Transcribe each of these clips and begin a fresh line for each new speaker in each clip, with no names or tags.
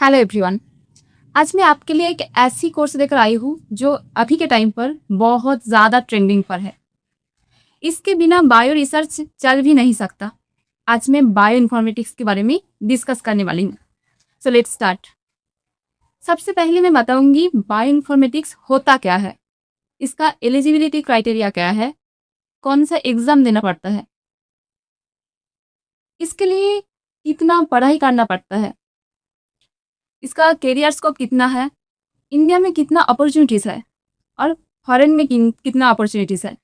Hello everyone. आज मैं आपके लिए एक ऐसी कोर्स लेकर आई हूँ जो अभी के टाइम पर बहुत ज़्यादा ट्रेंडिंग पर है। इसके बिना बायो रिसर्च चल भी नहीं सकता। आज मैं बायो इन्फॉर्मेटिक्स के बारे में डिस्कस करने वाली हूँ। So let's start. सबसे पहले मैं बताऊंगी बायो इन्फॉर्मेटिक्स होता क्या है, इसका एलिजिबिलिटी क्राइटेरिया क्या है, कौन सा एग्ज़ाम देना पड़ता है, इसके लिए कितना पढ़ाई करना पड़ता है, इसका कैरियर स्कोप कितना है, इंडिया में कितना अपॉर्चुनिटीज़ है और फॉरेन में कितना अपॉर्चुनिटीज़ है,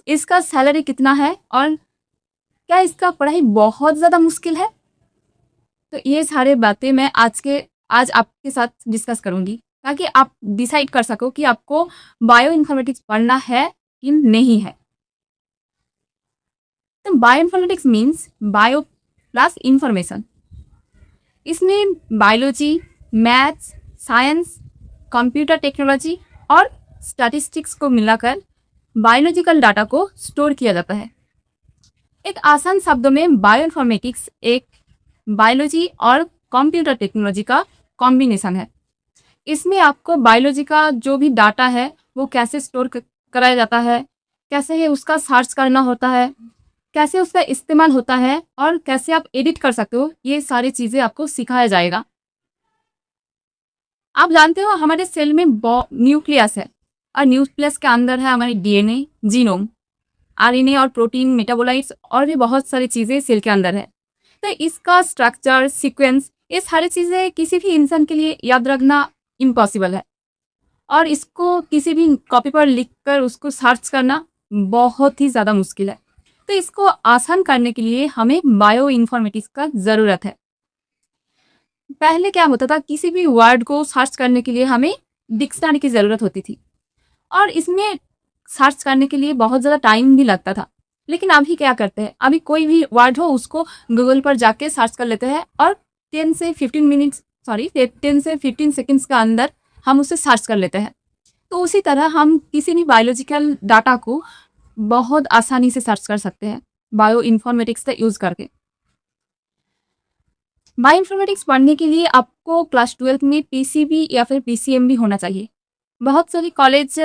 इसका सैलरी कितना है और क्या इसका पढ़ाई बहुत ज़्यादा मुश्किल है। तो ये सारे बातें मैं आज आपके साथ डिस्कस करूंगी ताकि आप डिसाइड कर सको कि आपको बायो इन्फॉर्मेटिक्स पढ़ना है कि नहीं है। तो bioinformatics means bio plus information. इसमें biology, maths, science, computer technology और स्टैटिस्टिक्स को मिलाकर बायोलॉजिकल डाटा को स्टोर किया जाता है। एक आसान शब्दों में बायो इन्फॉर्मेटिक्स एक बायोलॉजी और कंप्यूटर टेक्नोलॉजी का कॉम्बिनेशन है। इसमें आपको बायोलॉजी का जो भी डाटा है वो कैसे स्टोर कराया जाता है, कैसे उसका सर्च करना होता है, कैसे उसका इस्तेमाल होता है और कैसे आप एडिट कर सकते हो, ये सारी चीज़ें आपको सिखाया जाएगा। आप जानते हो हमारे सेल में न्यूक्लियस है और न्यूक्लियस के अंदर है हमारी डीएनए, जीनोम, आरएनए और प्रोटीन, मेटाबोलाइट्स और भी बहुत सारी चीज़ें सेल के अंदर है। तो इसका स्ट्रक्चर, सीक्वेंस, ये सारी चीज़ें किसी भी इंसान के लिए याद रखना इम्पॉसिबल है और इसको किसी भी कॉपी पर लिखकर उसको सर्च करना बहुत ही ज़्यादा मुश्किल है। तो इसको आसान करने के लिए हमें बायो इन्फॉर्मेटिक्स का ज़रूरत है। पहले क्या होता था, किसी भी वर्ड को सर्च करने के लिए हमें डिक्शनरी की ज़रूरत होती थी और इसमें सर्च करने के लिए बहुत ज़्यादा टाइम भी लगता था। लेकिन अभी क्या करते हैं, अभी कोई भी वर्ड हो उसको गूगल पर जाके सर्च कर लेते हैं और 10 से 15 सेकंड्स का अंदर हम उसे सर्च कर लेते हैं। तो उसी तरह हम किसी भी बायोलॉजिकल डाटा को बहुत आसानी से सर्च कर सकते हैं बायो इन्फॉर्मेटिक्स का यूज़ करके। बायो इन्फॉर्मेटिक्स पढ़ने के लिए आपको क्लास 12 में पीसीबी या फिर पीसीएम भी होना चाहिए। बहुत सारे कॉलेज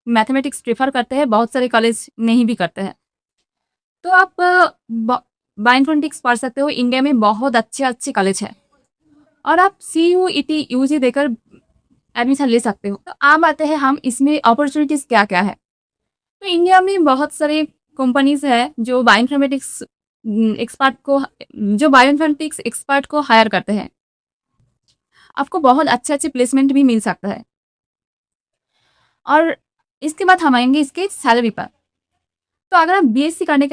मैथमेटिक्स प्रेफर करते हैं, बहुत सारे कॉलेज नहीं भी करते हैं। तो आप बायो इन्फॉर्मेटिक्स पढ़ सकते हो। इंडिया में बहुत अच्छे अच्छे कॉलेज है और आप CUET UG देकर एडमिशन ले सकते हो। तो अब आते हैं हम इसमें अपॉर्चुनिटीज़ क्या क्या है। तो इंडिया में बहुत सारे कंपनीज है जो बायो इन्फॉर्मेटिक्स एक्सपर्ट को हायर करते हैं। आपको बहुत अच्छे अच्छे प्लेसमेंट भी मिल सकता है। और इसके बाद हम आएंगे इसके सैलरी पर। तो अगर आप बीएससी करने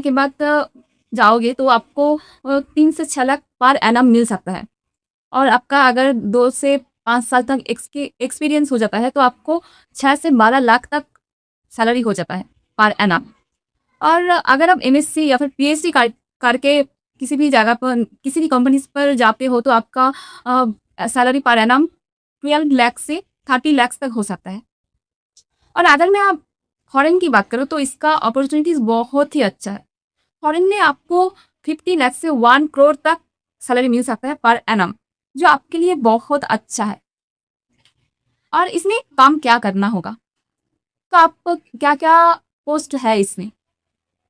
के बाद जाओगे तो आपको 3 से 6 लाख पर एनम मिल सकता है और आपका अगर 2 से 5 साल तक एक्सपीरियंस हो जाता है तो आपको 6 से 12 लाख तक सैलरी हो जाता है पर एनम। और अगर आप एमएससी या फिर पीएचडी करके किसी भी जगह पर, किसी भी कंपनीज पर जाते हो तो आपका सैलरी पर एनम 12 लाख से 30 लाख तक हो सकता है। और अगर मैं आप फॉरेन की बात करूँ तो इसका अपॉर्चुनिटीज़ बहुत ही अच्छा है। फॉरेन में आपको 50 लाख से 1 करोड़ तक सैलरी मिल सकता है पर एनम, जो आपके लिए बहुत अच्छा है। और इसमें काम क्या करना होगा, तो आप क्या क्या पोस्ट है इसमें,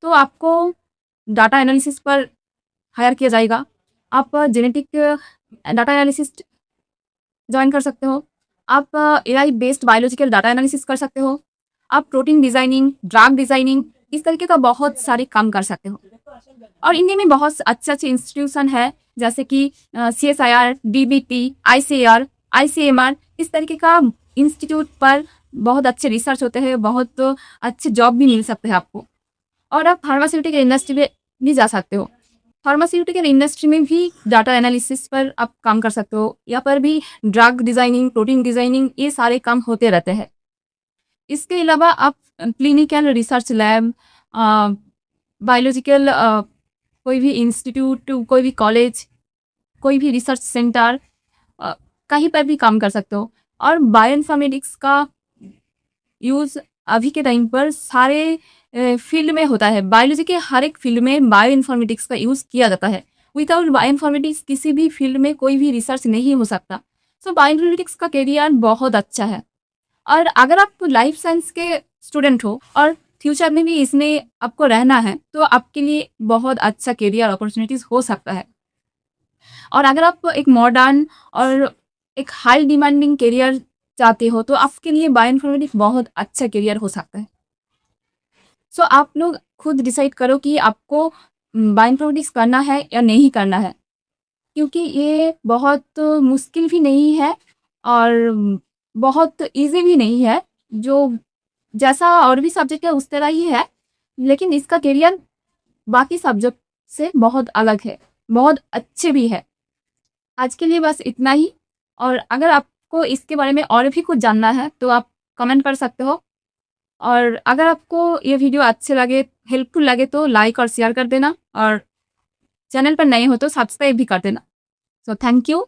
तो आपको डाटा एनालिसिस पर हायर किया जाएगा। आप जेनेटिक डाटा एनालिसिस ज्वाइन कर सकते हो। आप AI based biological data analysis कर सकते हो। आप प्रोटीन डिज़ाइनिंग, ड्रग डिज़ाइनिंग, इस तरीके का बहुत सारे काम कर सकते हो। और इंडिया में बहुत अच्छे अच्छे इंस्टीट्यूशन है जैसे कि CSIR, DBT, ICAR, ICMR, इस तरीके का इंस्टीट्यूट पर बहुत अच्छे रिसर्च होते हैं, बहुत अच्छे जॉब भी मिल सकते हैं आपको। और आप फार्मास्यूटिकल इंडस्ट्री में भी जा सकते हो। फार्मास्यूटिकल इंडस्ट्री में भी डाटा एनालिसिस पर आप काम कर सकते हो। यहाँ पर भी ड्रग डिज़ाइनिंग, प्रोटीन डिज़ाइनिंग, ये सारे काम होते रहते हैं। इसके अलावा आप क्लिनिकल रिसर्च लैब, बायोलॉजिकल कोई भी इंस्टीट्यूट, कोई भी कॉलेज, कोई भी रिसर्च सेंटर, कहीं पर भी काम कर सकते हो। और बायो इन्फॉर्मेटिक्स का यूज़ अभी के टाइम पर सारे फील्ड में होता है। बायोलॉजी के हर एक फील्ड में बायो इन्फॉर्मेटिक्स का यूज़ किया जाता है विदाउट बायोइन्फॉर्मेटिक्स किसी भी फील्ड में कोई भी रिसर्च नहीं हो सकता। सो बायोइन्फॉर्मेटिक्स का करियर बहुत अच्छा है। और अगर आप लाइफ साइंस के स्टूडेंट हो और फ्यूचर में भी इसमें आपको रहना है, तो आपके लिए बहुत अच्छा करियर अपॉर्चुनिटीज़ हो सकता है। और अगर आप एक मॉडर्न और एक हाई डिमांडिंग करियर चाहते हो, तो आपके लिए बायोइन्फॉर्मेटिक्स बहुत अच्छा करियर हो सकता है। सो आप लोग खुद डिसाइड करो कि आपको बायोइन्फॉर्मेटिक्स करना है या नहीं करना है, क्योंकि ये बहुत मुश्किल भी नहीं है और बहुत इजी भी नहीं है। जो जैसा और भी सब्जेक्ट है उस तरह ही है, लेकिन इसका करियर बाकी सब्जेक्ट से बहुत अलग है, बहुत अच्छे भी है। आज के लिए बस इतना ही। और अगर आपको इसके बारे में और भी कुछ जानना है तो आप कमेंट कर सकते हो। और अगर आपको ये वीडियो अच्छे लगे, हेल्पफुल लगे तो लाइक और शेयर कर देना, और चैनल पर नए हो तो सब्सक्राइब भी कर देना। So thank you.